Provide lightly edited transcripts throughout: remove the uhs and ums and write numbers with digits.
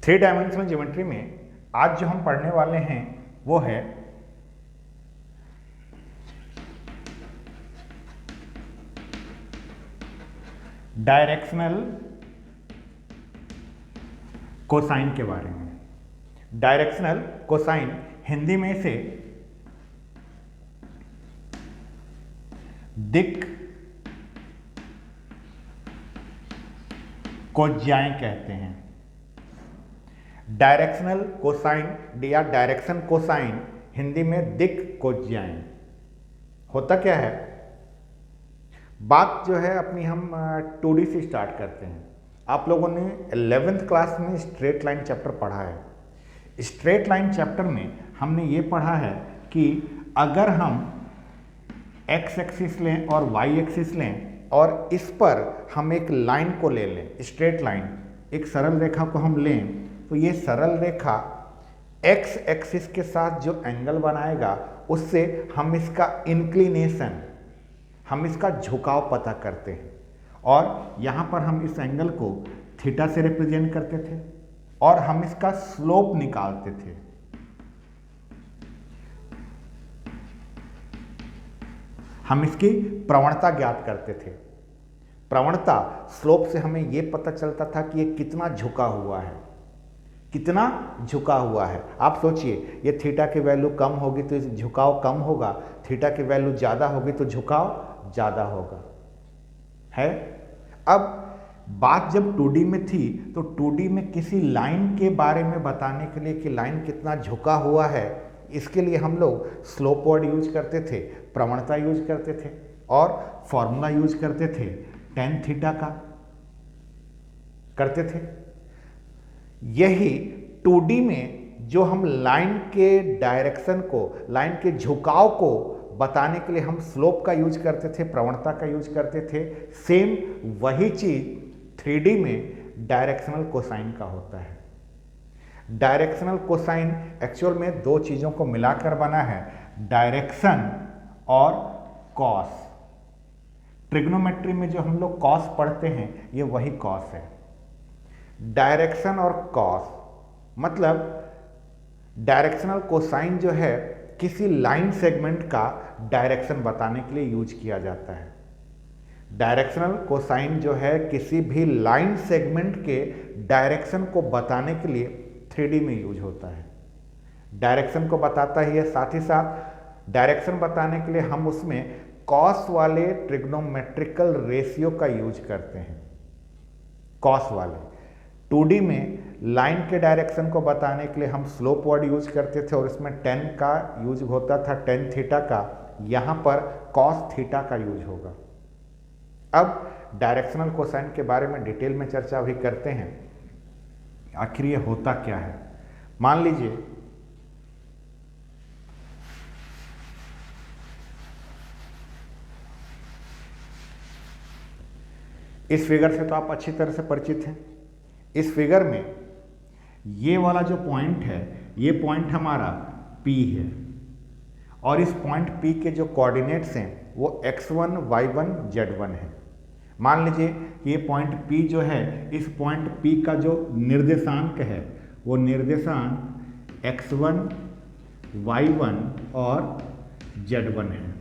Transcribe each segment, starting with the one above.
Three dimensional geometry में आज जो हम पढ़ने वाले हैं वो है डायरेक्शनल कोसाइन के बारे में। डायरेक्शनल कोसाइन हिंदी में इसे दिक् कोज्याएं कहते हैं। डायरेक्शनल कोसाइन या डायरेक्शन कोसाइन हिंदी में दिक् कोज्याएं। होता क्या है, बात जो है अपनी हम 2D से स्टार्ट करते हैं। आप लोगों ने 11th क्लास में स्ट्रेट लाइन चैप्टर पढ़ा है। स्ट्रेट लाइन चैप्टर में हमने ये पढ़ा है कि अगर हम x एक्सिस लें और y एक्सिस लें और इस पर हम एक लाइन को ले लें, स्ट्रेट लाइन, एक सरल रेखा को हम लें, तो ये सरल रेखा x एक्सिस के साथ जो एंगल बनाएगा उससे हम इसका इंक्लिनेशन, हम इसका झुकाव पता करते हैं। और यहाँ पर हम इस एंगल को थीटा से रिप्रेजेंट करते थे और हम इसका स्लोप निकालते थे। हम इसकी प्रवणता ज्ञात करते थे। प्रवणता स्लोप से हमें यह पता चलता था कि ये कितना झुका हुआ है, कितना झुका हुआ है। आप सोचिए, ये थीटा की वैल्यू कम होगी तो झुकाव कम होगा, थीटा की वैल्यू ज़्यादा होगी तो झुकाव ज़्यादा होगा, है। अब बात जब 2D में थी तो 2D में किसी लाइन के बारे में बताने के लिए कि लाइन कितना झुका हुआ है, इसके लिए हम लोग स्लोप वर्ड यूज करते थे, प्रवणता यूज करते थे और फॉर्मूला यूज करते थे, tan थीटा का करते थे। यही 2D में जो हम लाइन के डायरेक्शन को, लाइन के झुकाव को बताने के लिए हम स्लोप का यूज करते थे, प्रवणता का यूज करते थे। सेम वही चीज 3D में डायरेक्शनल कोसाइन का होता है। डायरेक्शनल कोसाइन एक्चुअल में दो चीजों को मिलाकर बना है, डायरेक्शन और कॉस। ट्रिग्नोमेट्री में जो हम लोग कॉस पढ़ते हैं ये वही कॉस है। डायरेक्शन और कॉस मतलब डायरेक्शनल कोसाइन जो है किसी लाइन सेगमेंट का डायरेक्शन बताने के लिए यूज किया जाता है। डायरेक्शनल कोसाइन जो है किसी भी लाइन सेगमेंट के डायरेक्शन को बताने के लिए 3D में यूज होता है। डायरेक्शन को बताता ही है, साथ ही साथ डायरेक्शन बताने के लिए हम उसमें कॉस वाले ट्रिग्नोमेट्रिकल रेशियो का यूज करते हैं। कॉस वाले 2D में लाइन के डायरेक्शन को बताने के लिए हम स्लोप वर्ड यूज करते थे और इसमें tan का यूज होता था, tan थीटा का। यहाँ पर cos थीटा का यूज होगा। अब डायरेक्शनल कोसाइन के बारे में डिटेल में चर्चा भी करते हैं, आखिर ये होता क्या है। मान लीजिए इस फिगर से तो आप अच्छी तरह से परिचित हैं। इस फिगर में ये वाला जो पॉइंट है, ये पॉइंट हमारा P है और इस पॉइंट P के जो कोऑर्डिनेट्स हैं वो x1, y1, z1 है। मान लीजिए कि ये पॉइंट P जो है, इस पॉइंट P का जो निर्देशांक है वो निर्देशांक x1, y1 और z1 है।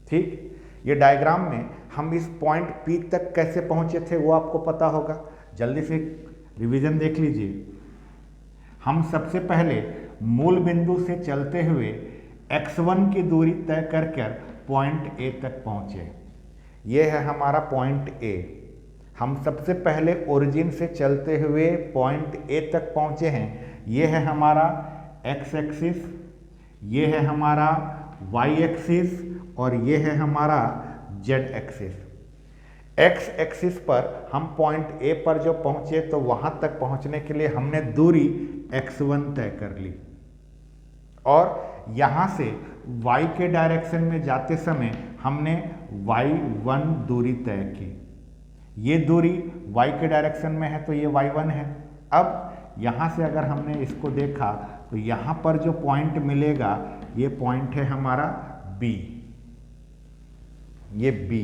ठीक, ये डायग्राम में हम इस पॉइंट P तक कैसे पहुंचे थे वो आपको पता होगा। जल्दी से रिवीजन देख लीजिए। हम सबसे पहले मूल बिंदु से चलते हुए x1 की दूरी तय कर पॉइंट A तक पहुंचे। यह है हमारा पॉइंट A। हम सबसे पहले ओरिजिन से चलते हुए पॉइंट A तक पहुंचे हैं। यह है हमारा x एक्सिस, यह है हमारा y एक्सिस और यह है हमारा z एक्सिस। x एक्सिस पर हम पॉइंट A पर जो पहुंचे तो वहां तक पहुंचने के लिए हमने दूरी x1 तय कर ली और यहां से y के डायरेक्शन में जाते समय हमने y1 दूरी तय की। ये दूरी y के डायरेक्शन में है तो ये y1 है। अब यहां से अगर हमने इसको देखा तो यहां पर जो पॉइंट मिलेगा ये पॉइंट है हमारा B, ये B।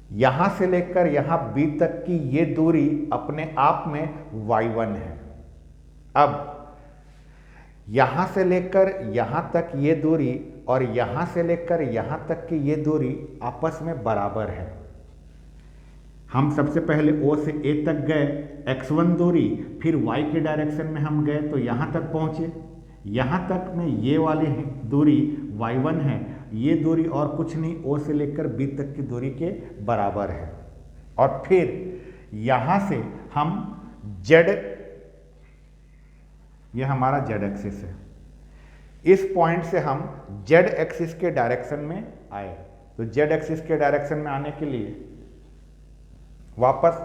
यहां से लेकर यहां बी तक की ये दूरी अपने आप में y1 है। अब यहां से लेकर यहां तक ये दूरी और यहां से लेकर यहां तक की ये दूरी आपस में बराबर है। हम सबसे पहले O से A तक गए, x1 दूरी, फिर y के डायरेक्शन में हम गए तो यहां तक पहुंचे। यहां तक में ये वाली दूरी y1 है, ये दूरी और कुछ नहीं O से लेकर B तक की दूरी के बराबर है। और फिर यहां से हम z, ये हमारा z एक्सिस है, इस पॉइंट से हम z एक्सिस के डायरेक्शन में आए। तो z एक्सिस के डायरेक्शन में आने के लिए वापस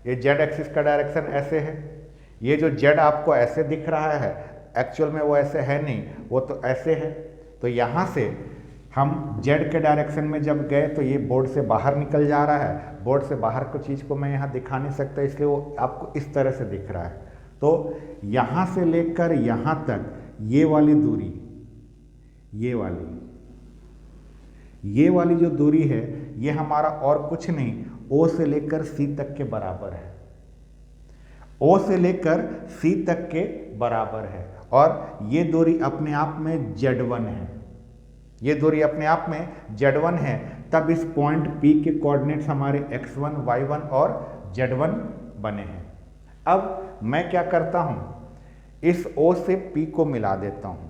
ये z एक्सिस का डायरेक्शन ऐसे है, ये जो z आपको ऐसे दिख रहा है एक्चुअल में वो ऐसे है नहीं, वो तो ऐसे है। तो यहाँ से हम z के डायरेक्शन में जब गए तो ये बोर्ड से बाहर निकल जा रहा है। बोर्ड से बाहर को चीज़ को मैं यहाँ दिखा नहीं सकता, इसलिए वो आपको इस तरह से दिख रहा है। तो यहाँ से लेकर यहाँ तक ये वाली दूरी, ये वाली जो दूरी है ये हमारा और कुछ नहीं O से लेकर C तक के बराबर है। O से लेकर C तक के बराबर है और ये दूरी अपने आप में Z1 है। ये दूरी अपने आप में Z1 है। तब इस पॉइंट P के कोऑर्डिनेट्स हमारे x1, y1 और z1 बने हैं। अब मैं क्या करता हूं, इस O से P को मिला देता हूं,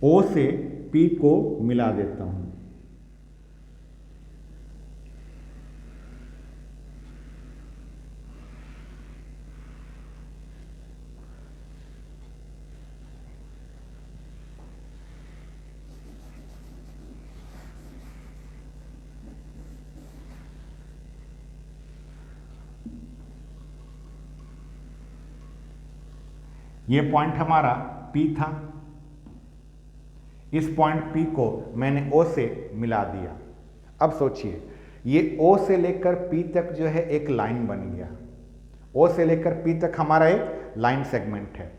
O से P को मिला देता हूं। ये पॉइंट हमारा P था, इस पॉइंट P को मैंने O से मिला दिया। अब सोचिए ये O से लेकर P तक जो है एक लाइन बन गया। O से लेकर P तक हमारा एक लाइन सेगमेंट है।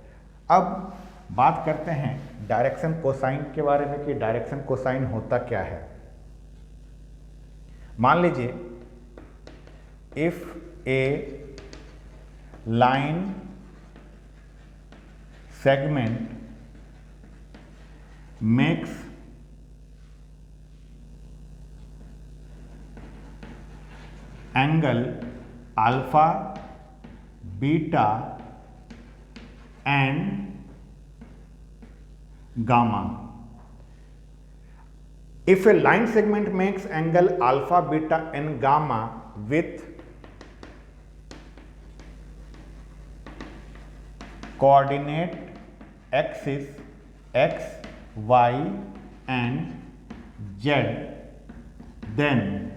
अब बात करते हैं डायरेक्शन कोसाइन के बारे में कि डायरेक्शन कोसाइन होता क्या है। मान लीजिए if a line segment makes angle alpha, beta and gamma. If a line segment makes angle alpha, beta and gamma with coordinate axis x, y and z, then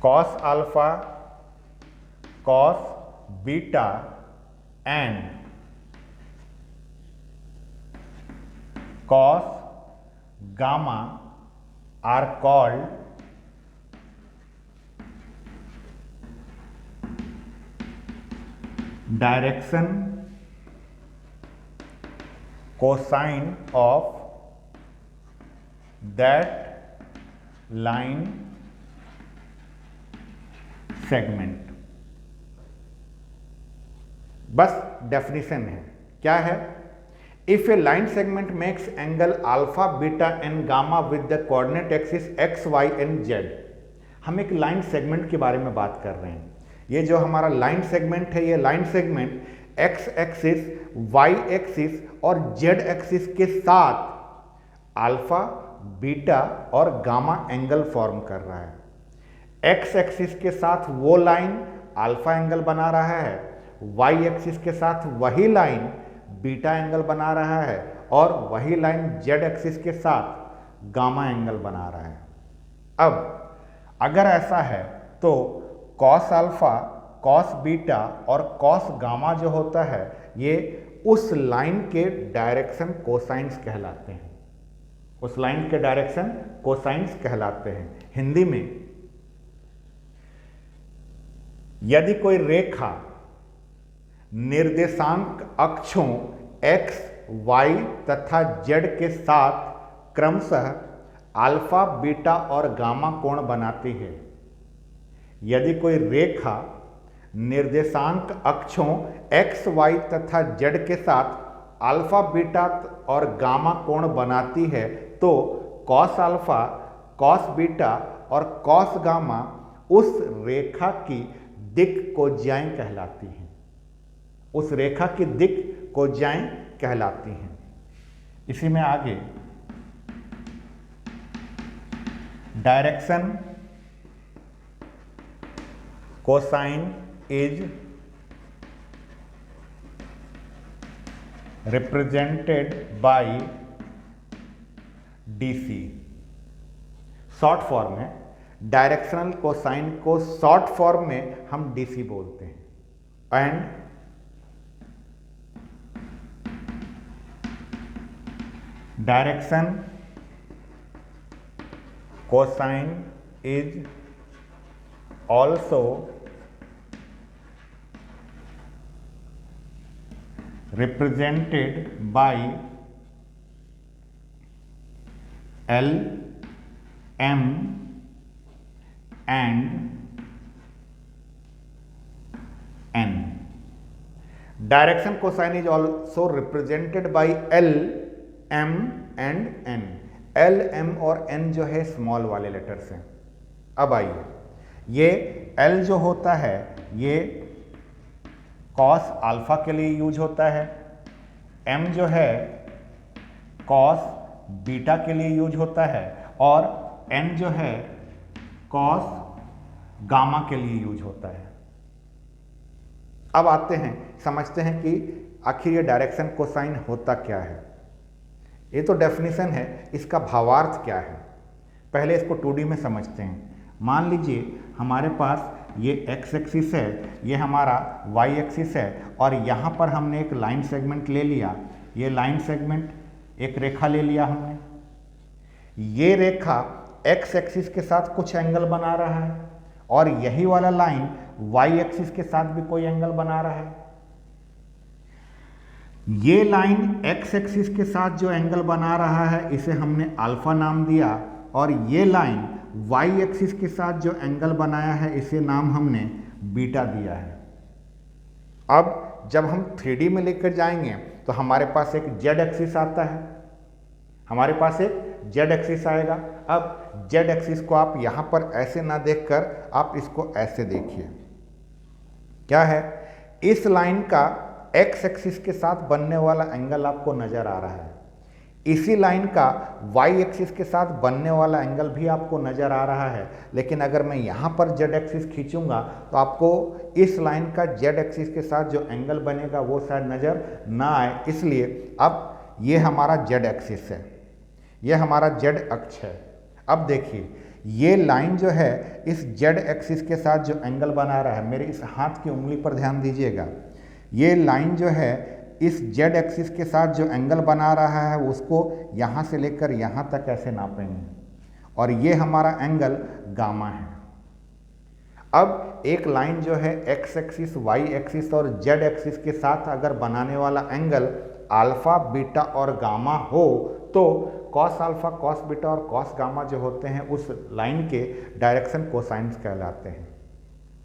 cos alpha, cos beta and cos gamma are called direction cosine of that line segment. बस definition है, क्या है? If a line segment makes angle alpha, beta and gamma with the coordinate axis X, Y and Z. हम एक line segment के बारे में बात कर रहे हैं। ये जो हमारा लाइन सेगमेंट है, ये line segment X axis, Y axis और जेड एक्सिस के साथ अल्फा, बीटा और गामा एंगल फॉर्म कर रहा है। एक्स एक्सिस के साथ वो लाइन अल्फा एंगल बना रहा है, वाई एक्सिस के साथ वही लाइन बीटा एंगल बना रहा है और वही लाइन जेड एक्सिस के साथ गामा एंगल बना रहा है। अब अगर ऐसा है तो कॉस अल्फा, कॉस बीटा और कॉस गामा जो होता है ये उस लाइन के डायरेक्शन कोसाइंस कहलाते हैं। उस लाइन के डायरेक्शन कोसाइंस कहलाते हैं। हिंदी में यदि कोई रेखा निर्देशांक अक्षों x, y तथा z के साथ क्रमशः अल्फा, बीटा और गामा कोण बनाती है। यदि कोई रेखा निर्देशांक अक्षों x, y तथा z के साथ अल्फा, बीटा और गामा कोण बनाती है तो कॉस अल्फा, कॉस बीटा और कॉस गामा उस रेखा की दिक् कोज्याएं कहलाती हैं। उस रेखा की दिक् कोज्याएं कहलाती हैं। इसी में आगे direction cosine is represented by DC। Short form है, डायरेक्शनल कोसाइन को शॉर्ट फॉर्म में हम DC बोलते हैं। And direction cosine is also represented by L, M and N। Direction cosine is also represented by L, M and N। L, M और N जो है small वाले लेटर्स हैं। अब आइए, ये L जो होता है ये कॉस अल्फा के लिए यूज होता है, m जो है कॉस बीटा के लिए यूज होता है और n जो है कॉस गामा के लिए यूज होता है। अब आते हैं, समझते हैं कि आखिर ये डायरेक्शन कोसाइन होता क्या है। ये तो डेफिनेशन है, इसका भावार्थ क्या है। पहले इसको 2D में समझते हैं। मान लीजिए हमारे पास ये x एक्सिस है, ये हमारा y एक्सिस है और यहाँ पर हमने एक लाइन सेगमेंट ले लिया। ये लाइन सेगमेंट एक रेखा ले लिया हमने। ये रेखा x एक्सिस के साथ कुछ एंगल बना रहा है और यही वाला लाइन y एक्सिस के साथ भी कोई एंगल बना रहा है। ये लाइन x एक्सिस के साथ जो एंगल बना रहा है इसे हमने अल्फा नाम दिया और ये लाइन y एक्सिस के साथ जो एंगल बनाया है इसे नाम हमने बीटा दिया है। अब जब हम 3D में लेकर जाएंगे तो हमारे पास एक z एक्सिस आता है, हमारे पास एक z एक्सिस आएगा। अब z एक्सिस को आप यहाँ पर ऐसे ना देखकर आप इसको ऐसे देखिए, क्या है, इस लाइन का x एक्सिस के साथ बनने वाला एंगल आपको नजर आ रहा है। इसी लाइन का y एक्सिस के साथ बनने वाला एंगल भी आपको नज़र आ रहा है। लेकिन अगर मैं यहाँ पर z एक्सिस खींचूंगा तो आपको इस लाइन का z एक्सिस के साथ जो एंगल बनेगा वो शायद नज़र ना आए। इसलिए अब ये हमारा z एक्सिस है, ये हमारा z अक्ष है। अब देखिए ये लाइन जो है इस z एक्सिस के साथ जो एंगल बना रहा है, मेरे इस हाथ की उंगली पर ध्यान दीजिएगा, ये लाइन जो है इस z एक्सिस के साथ जो एंगल बना रहा है उसको यहाँ से लेकर यहाँ तक ऐसे नापेंगे और ये हमारा एंगल गामा है। अब एक लाइन जो है x एक्सिस, y एक्सिस और z एक्सिस के साथ अगर बनाने वाला एंगल अल्फा, बीटा और गामा हो तो कॉस अल्फा, कॉस बीटा और कॉस गामा जो होते हैं उस लाइन के डायरेक्शन कोसाइन्स कहलाते हैं,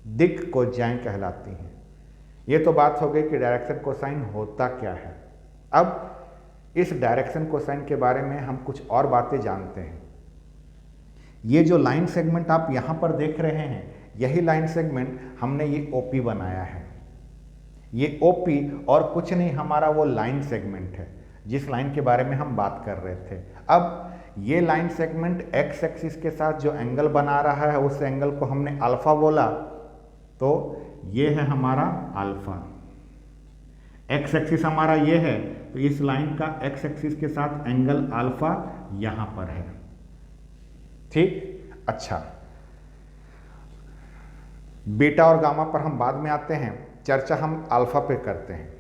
दिक् कोज्याएं कहलाती हैं। ये तो बात हो गई कि डायरेक्शन कोसाइन होता क्या है। अब इस डायरेक्शन कोसाइन के बारे में हम कुछ और बातें जानते हैं। ये जो लाइन सेगमेंट आप यहाँ पर देख रहे हैं, यही लाइन सेगमेंट हमने ये OP बनाया है। ये OP और कुछ नहीं, हमारा वो लाइन सेगमेंट है जिस लाइन के बारे में हम बात कर रहे थे। अब ये लाइन सेगमेंट x एक्सिस के साथ जो एंगल बना रहा है उस एंगल को हमने अल्फा बोला, तो ये है हमारा अल्फा। x एक्सिस हमारा ये है, तो इस लाइन का x एक्सिस के साथ एंगल अल्फा यहां पर है। ठीक, अच्छा, बीटा और गामा पर हम बाद में आते हैं, चर्चा हम अल्फा पे करते हैं।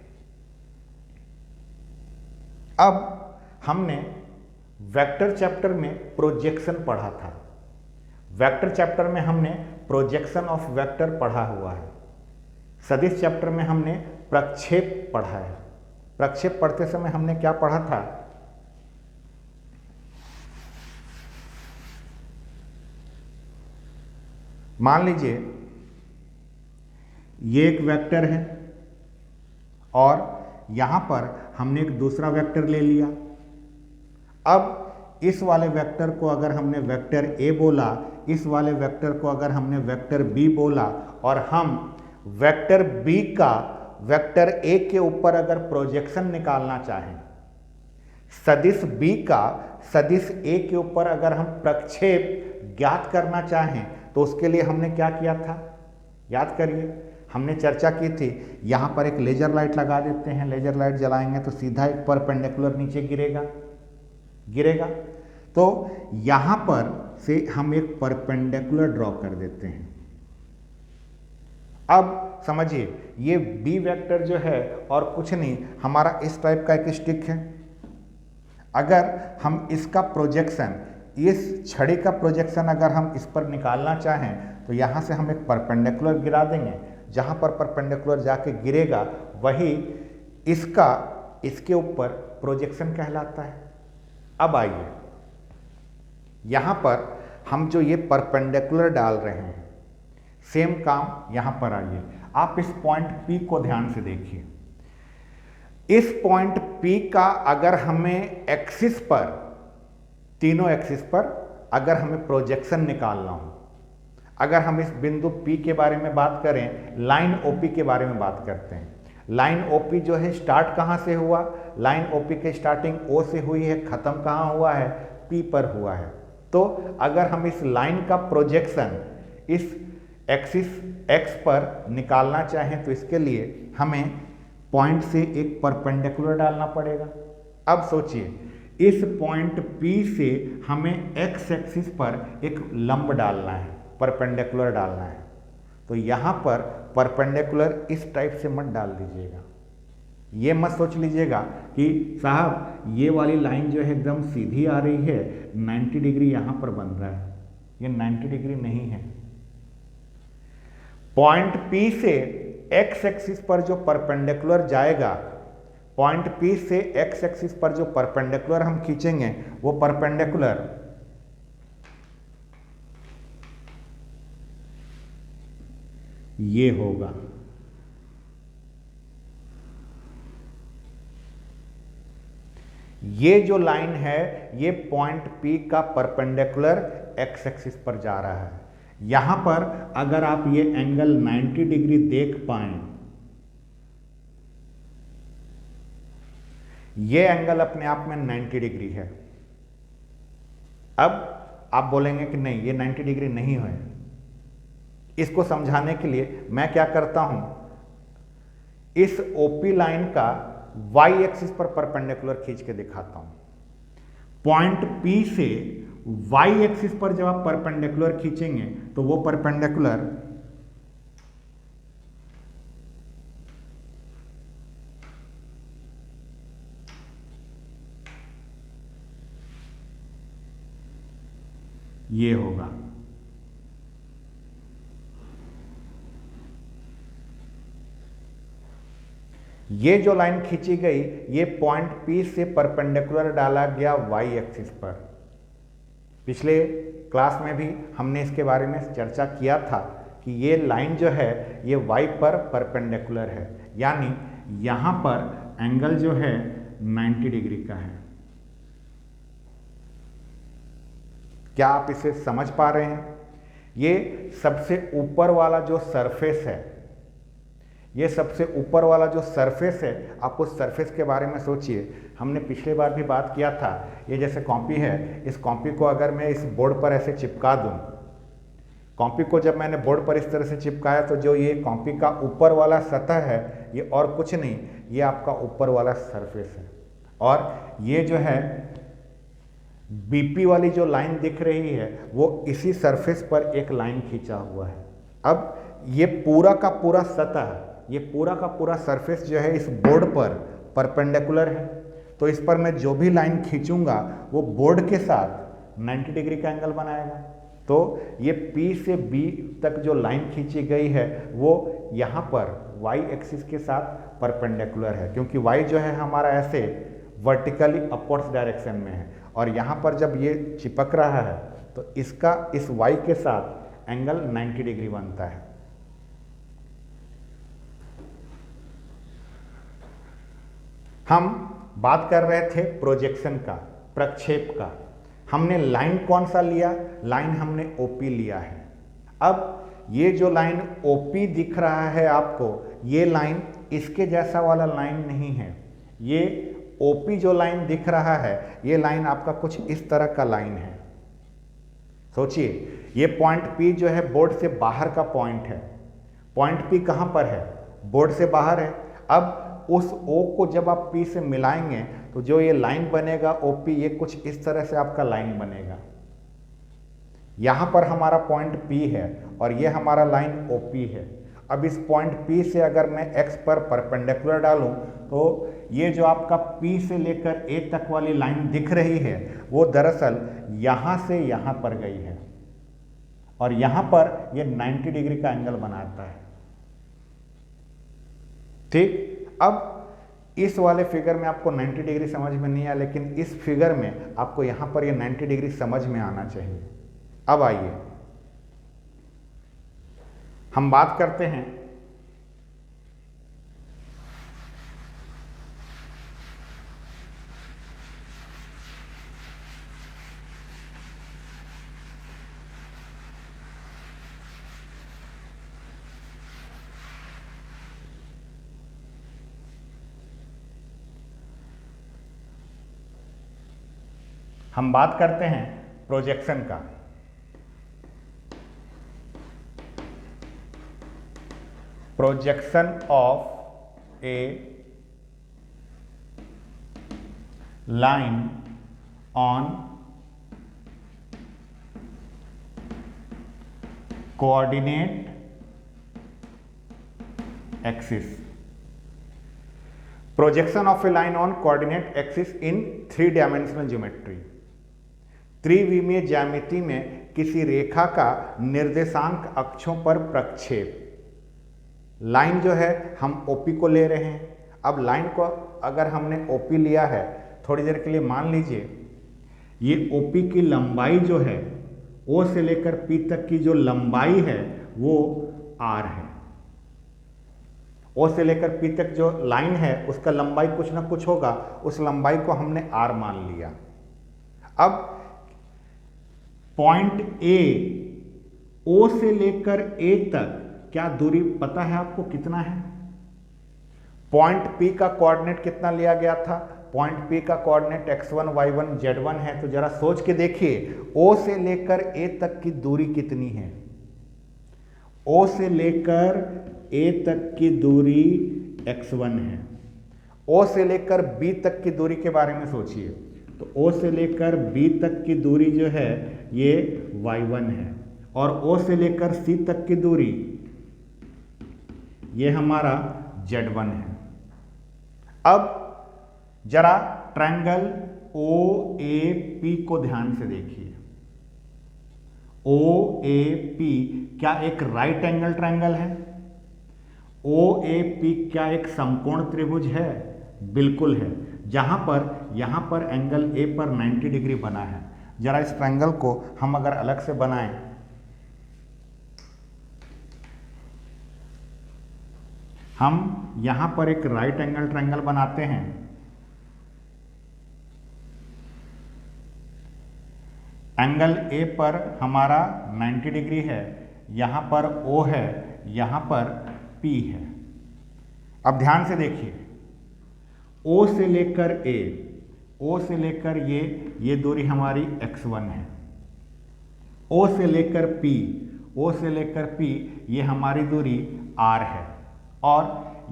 अब हमने वेक्टर चैप्टर में प्रोजेक्शन पढ़ा था। वेक्टर चैप्टर में हमने प्रोजेक्शन ऑफ वेक्टर पढ़ा हुआ है। सदिश चैप्टर में हमने प्रक्षेप पढ़ा है। प्रक्षेप पढ़ते समय हमने क्या पढ़ा था? मान लीजिए ये एक वेक्टर है और यहां पर हमने एक दूसरा वेक्टर ले लिया। अब इस वाले वेक्टर को अगर हमने वेक्टर ए बोला, इस वाले वेक्टर को अगर हमने वेक्टर बी बोला, और हम वेक्टर बी का वेक्टर ए के ऊपर अगर प्रोजेक्शन निकालना चाहें, सदिश बी का सदिश ए के ऊपर अगर हम प्रक्षेप ज्ञात करना चाहें, तो उसके लिए हमने क्या किया था? याद करिए, हमने चर्चा की थी, यहां पर एक लेजर लाइट लगा देते हैं। लेजर लाइट जलाएंगे तो सीधा एक परपेंडिकुलर नीचे गिरेगा। तो यहां पर से हम एक परपेंडिकुलर ड्रॉ कर देते हैं। अब समझिए, ये बी वेक्टर जो है और कुछ नहीं, हमारा इस टाइप का एक स्टिक है। अगर हम इसका प्रोजेक्शन, इस छड़ी का प्रोजेक्शन अगर हम इस पर निकालना चाहें, तो यहां से हम एक परपेंडिकुलर गिरा देंगे। जहां पर परपेंडिकुलर जाके गिरेगा वही इसका इसके ऊपर प्रोजेक्शन कहलाता है। अब आइए, यहां पर हम जो ये परपेंडिकुलर डाल रहे हैं, सेम काम यहां पर आइए। आप इस पॉइंट P को ध्यान से देखिए। इस पॉइंट P का अगर हमें एक्सिस पर, तीनों एक्सिस पर अगर हमें प्रोजेक्शन निकालना हो, अगर हम इस बिंदु P के बारे में बात करें, लाइन OP के बारे में बात करते हैं। लाइन OP जो है स्टार्ट कहाँ से हुआ? लाइन OP के स्टार्टिंग O से हुई है, खत्म कहाँ हुआ है? P पर हुआ है। तो अगर हम इस लाइन का प्रोजेक्शन इस एक्सिस X पर निकालना चाहें, तो इसके लिए हमें पॉइंट से एक परपेंडिकुलर डालना पड़ेगा। अब सोचिए, इस पॉइंट P से हमें X एक्सिस पर एक लंब डालना है, परपेंडिकुलर डालना है। तो यहाँ पर परपेंडिकुलर इस टाइप से मत डाल दीजिएगा। ये मत सोच लीजिएगा कि साहब ये वाली लाइन जो है एकदम सीधी आ रही है, 90 डिग्री यहाँ पर बन रहा है। ये 90 डिग्री नहीं है। पॉइंट P से X एक्सिस पर जो परपेंडिकुलर जाएगा, पॉइंट P से X एक्सिस पर जो परपेंडिकुलर हम खींचेंगे, वो परपेंडिकुलर ये होगा। ये जो लाइन है, ये पॉइंट P का परपेंडिकुलर X एक्सिस पर जा रहा है। यहां पर अगर आप ये एंगल 90 डिग्री देख पाएं, ये एंगल अपने आप में 90 डिग्री है। अब आप बोलेंगे कि नहीं, ये 90 डिग्री नहीं है। इसको समझाने के लिए मैं क्या करता हूं, इस OP लाइन का Y एक्सिस पर परपेंडिकुलर खींच के दिखाता हूं। पॉइंट P से Y एक्सिस पर जब आप परपेंडिकुलर खींचेंगे, तो वो परपेंडिकुलर ये होगा। ये जो लाइन खींची गई, ये पॉइंट P से परपेंडिकुलर डाला गया Y एक्सिस पर। पिछले क्लास में भी हमने इसके बारे में चर्चा किया था कि ये लाइन जो है ये Y पर परपेंडिकुलर है, यानी यहां पर एंगल जो है 90 डिग्री का है। क्या आप इसे समझ पा रहे हैं? ये सबसे ऊपर वाला जो सरफेस है, ये सबसे ऊपर वाला जो सरफेस है, आप उस सरफेस के बारे में सोचिए। हमने पिछले बार भी बात किया था, ये जैसे कॉपी है, इस कॉपी को अगर मैं इस बोर्ड पर ऐसे चिपका दूं, कॉपी को जब मैंने बोर्ड पर इस तरह से चिपकाया, तो जो ये कॉपी का ऊपर वाला सतह है, ये और कुछ नहीं, ये आपका ऊपर वाला सरफेस है। और ये जो है BP वाली जो लाइन दिख रही है, वो इसी सरफेस पर एक लाइन खींचा हुआ है। अब ये पूरा का पूरा सतह, ये पूरा का पूरा सरफेस जो है इस बोर्ड पर परपेंडिकुलर है। तो इस पर मैं जो भी लाइन खींचूंगा, वो बोर्ड के साथ 90 डिग्री का एंगल बनाएगा। तो ये P से B तक जो लाइन खींची गई है, वो यहाँ पर y एक्सिस के साथ परपेंडिकुलर है, क्योंकि y जो है हमारा ऐसे वर्टिकली अपवर्ड्स डायरेक्शन में है, और यहाँ पर जब ये चिपक रहा है तो इसका इस y के साथ एंगल 90 डिग्री बनता है। हम बात कर रहे थे प्रोजेक्शन का, प्रक्षेप का। हमने लाइन कौन सा लिया? लाइन हमने OP लिया है। अब ये जो लाइन OP दिख रहा है आपको, ये लाइन इसके जैसा वाला लाइन नहीं है। ये OP जो लाइन दिख रहा है, ये लाइन आपका कुछ इस तरह का लाइन है। सोचिए, ये पॉइंट P जो है बोर्ड से बाहर का पॉइंट है। पॉइंट P कहाँ पर है? बोर्ड से बाहर है। अब उस O को जब आप P से मिलाएंगे तो जो ये लाइन बनेगा OP, ये कुछ इस तरह से आपका लाइन बनेगा। यहाँ पर हमारा पॉइंट P है और ये हमारा लाइन OP है। अब इस पॉइंट P से अगर मैं X पर परपेंडिकुलर डालूं तो ये जो आपका P से लेकर A तक वाली लाइन दिख रही है, वो दरअसल यहाँ से यहाँ पर गई है और यहाँ पर ये 90 डिग्री का एंगल बनाता है। ठीक, अब इस वाले फिगर में आपको 90 डिग्री समझ में नहीं आया, लेकिन इस फिगर में आपको यहाँ पर ये 90 डिग्री समझ में आना चाहिए। अब आइए हम बात करते हैं प्रोजेक्शन का। Projection of a line on coordinate axis. Projection of a line on coordinate axis in 3 dimensional geometry. त्रिविमीय ज्यामिति में किसी रेखा का निर्देशांक अक्षों पर प्रक्षेप। लाइन जो है हम OP को ले रहे हैं। अब लाइन को अगर हमने OP लिया है, थोड़ी देर के लिए मान लीजिए ये OP की लंबाई जो है, O से लेकर P तक की जो लंबाई है वो R है। O से लेकर P तक जो लाइन है उसका लंबाई कुछ ना कुछ होगा, उस लंबाई को हमने R मान लिया। अब पॉइंट A, O से लेकर A तक क्या दूरी पता है आपको कितना है? पॉइंट P का कोऑर्डिनेट कितना लिया गया था? पॉइंट P का कोऑर्डिनेट x1, y1, z1 है। तो जरा सोच के देखिए, O से लेकर A तक की दूरी कितनी है? O से लेकर A तक की दूरी x1 है। O से लेकर B तक की दूरी के बारे में सोचिए, तो O से लेकर B तक की दूरी जो है ये y1 है, और O से लेकर C तक की दूरी ये हमारा z1 है। अब जरा ट्रायंगल OAP को ध्यान से देखिए। OAP क्या एक राइट एंगल ट्रायंगल है? OAP क्या एक समकोण त्रिभुज है? बिल्कुल है। जहां पर यहां पर एंगल A पर 90 डिग्री बना है। जरा इस ट्रायंगल को हम अगर अलग से बनाएं, हम यहां पर एक राइट एंगल ट्रायंगल बनाते हैं। एंगल A पर हमारा 90 डिग्री है, यहां पर O है, यहां पर P है। अब ध्यान से देखिए, O से लेकर A, O से लेकर ये दूरी हमारी x1 है। O से लेकर P, O से लेकर P ये हमारी दूरी R है। और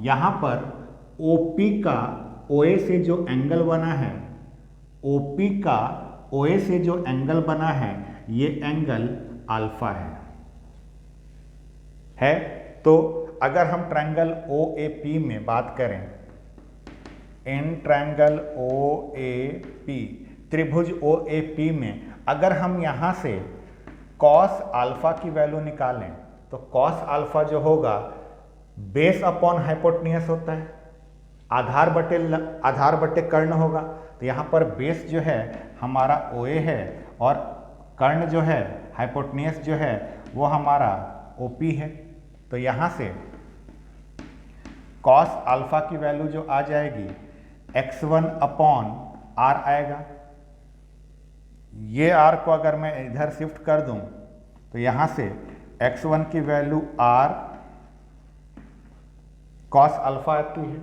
यहाँ पर OP का OA से जो एंगल बना है, OP का OA से जो एंगल बना है, ये एंगल अल्फा है। तो अगर हम ट्रायंगल OAP में बात करें, इन ट्रायंगल OAP, त्रिभुज OAP में अगर हम यहाँ से कॉस अल्फा की वैल्यू निकालें तो कॉस अल्फा जो होगा बेस अपॉन हाइपोटेन्यूस होता है, आधार बटे कर्ण होगा। तो यहाँ पर बेस जो है हमारा OA है और कर्ण जो है हाइपोटेन्यूस जो है वो हमारा OP है। तो यहाँ से कॉस अल्फा की वैल्यू जो आ जाएगी x1 अपॉन r आएगा। ये r को अगर मैं इधर शिफ्ट कर दूं तो यहाँ से x1 की वैल्यू r कॉस अल्फा आती है।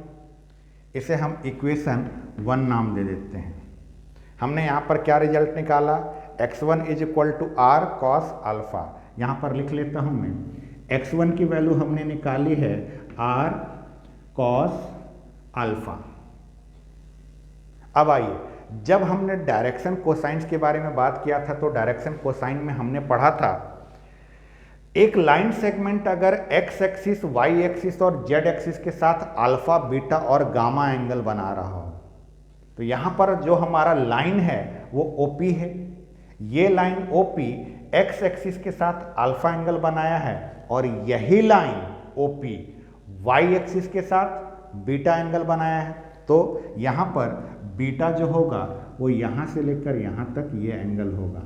इसे हम इक्वेशन 1 नाम दे देते हैं। हमने यहाँ पर क्या रिजल्ट निकाला, x1 is equal to r cos alpha. यहाँ पर लिख लेता हूँ मैं, x1 की वैल्यू हमने निकाली है r कॉस अल्फा। अब आइए, जब हमने डायरेक्शन कोसाइंस के बारे में बात किया था तो डायरेक्शन कोसाइन में हमने पढ़ा था एक लाइन सेगमेंट अगर x एक्सिस, y एक्सिस और z एक्सिस के साथ अल्फा, बीटा और गामा एंगल बना रहा हो तो यहाँ पर जो हमारा लाइन है वो OP है। ये लाइन OP x एक्सिस के साथ अल्फा एंगल बनाया है और यही लाइन OP y एक्सिस के साथ बीटा एंगल बनाया है। तो यहाँ पर बीटा जो होगा वो यहाँ से लेकर यहाँ तक ये एंगल होगा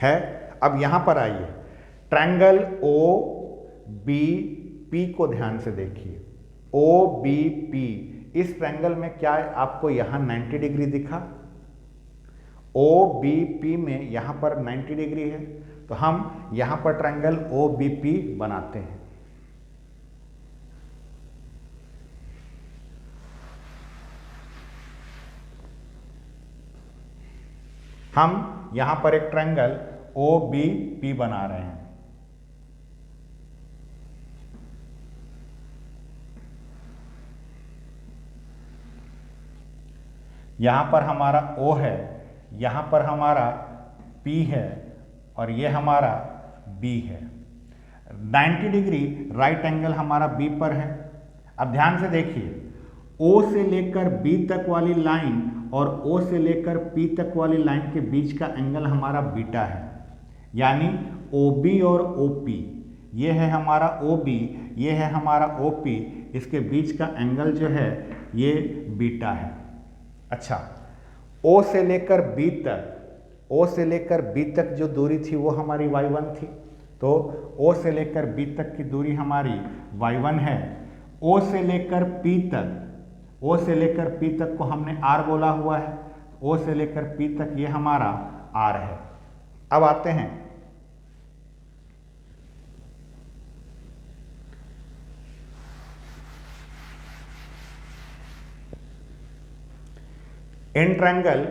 है। अब यहाँ पर आइए, ट्रायंगल OBP को ध्यान से देखिए। OBP, इस ट्रायंगल में क्या है, आपको यहाँ 90 डिग्री दिखा, OBP में यहाँ पर 90 डिग्री है। तो हम यहाँ पर ट्रायंगल OBP बनाते हैं। हम यहाँ पर एक ट्रायंगल OBP बना रहे हैं। यहाँ पर हमारा O है, यहाँ पर हमारा P है और ये हमारा B है। 90 डिग्री राइट एंगल हमारा B पर है। अब ध्यान से देखिए, O से लेकर B तक वाली लाइन और O से लेकर P तक वाली लाइन के बीच का एंगल हमारा बीटा है, यानी OB और OP, ये है हमारा OB, ये है हमारा OP, इसके बीच का एंगल जो है ये बीटा है। अच्छा, O से लेकर B तक, O से लेकर B तक जो दूरी थी वो हमारी y1 थी, तो O से लेकर B तक की दूरी हमारी y1 है। O से लेकर P तक, O से लेकर P तक को हमने R बोला हुआ है, O से लेकर P तक ये हमारा R है। अब आते हैं in triangle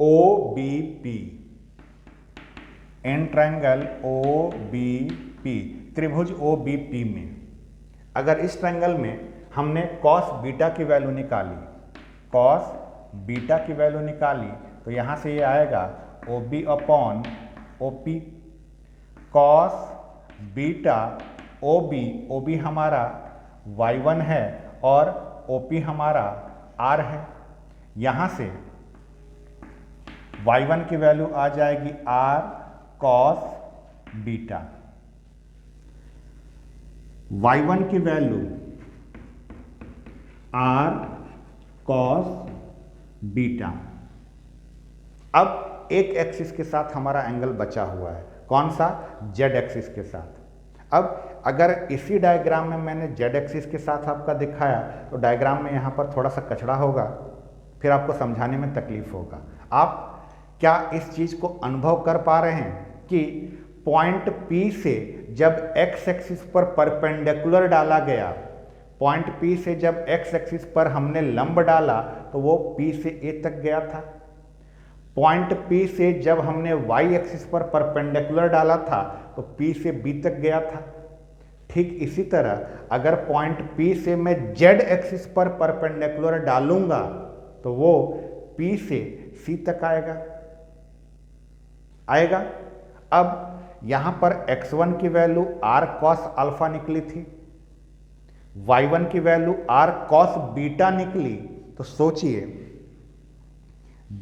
OBP, in triangle OBP, त्रिभुज OBP में अगर इस ट्रायंगल में हमने कॉस बीटा की वैल्यू निकाली, कॉस बीटा की वैल्यू निकाली, तो यहाँ से ये आएगा OB upon OP। Cos beta OB, OB हमारा y1 है और OP हमारा R है। यहाँ से y1 की वैल्यू आ जाएगी R कॉस बीटा, y1 की वैल्यू R कॉस बीटा। अब एक एक्सिस के साथ हमारा एंगल बचा हुआ है, कौन सा, z एक्सिस के साथ। अब अगर इसी डायग्राम में मैंने z एक्सिस के साथ आपका दिखाया तो डायग्राम में यहाँ पर थोड़ा सा कचड़ा होगा, फिर आपको समझाने में तकलीफ होगा। आप क्या इस चीज़ को अनुभव कर पा रहे हैं कि पॉइंट P से जब x एक्सिस पर परपेंडिकुलर डाला गया, पॉइंट P से जब x एक्सिस पर हमने लंब डाला तो वो P से A तक गया था। पॉइंट P से जब हमने y एक्सिस पर परपेंडिकुलर डाला था तो P से B तक गया था। ठीक इसी तरह अगर पॉइंट P से मैं z एक्सिस पर परपेंडिकुलर डालूंगा तो वो P से C तक आएगा। अब यहाँ पर x1 की वैल्यू R कॉस अल्फा निकली थी, y1 की वैल्यू R कॉस बीटा निकली, तो सोचिए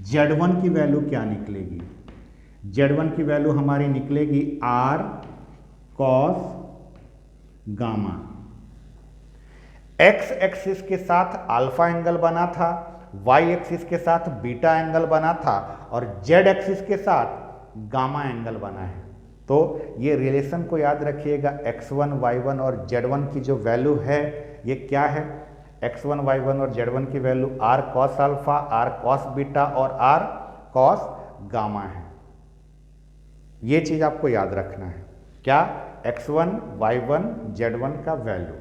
z1 की वैल्यू क्या निकलेगी। z1 की वैल्यू हमारी निकलेगी R cos gamma. X axis के साथ अल्फा एंगल बना था, वाई एक्सिस के साथ बीटा एंगल बना था और जेड एक्सिस के साथ गामा एंगल बना है। तो ये रिलेशन को याद रखिएगा, x1 y1 और z1 की जो वैल्यू है ये क्या है, x1 y1 और z1 की value r cos alpha, r cos beta और r cos गामा है। ये चीज आपको याद रखना है, क्या, x1 y1 z1 का वैल्यू।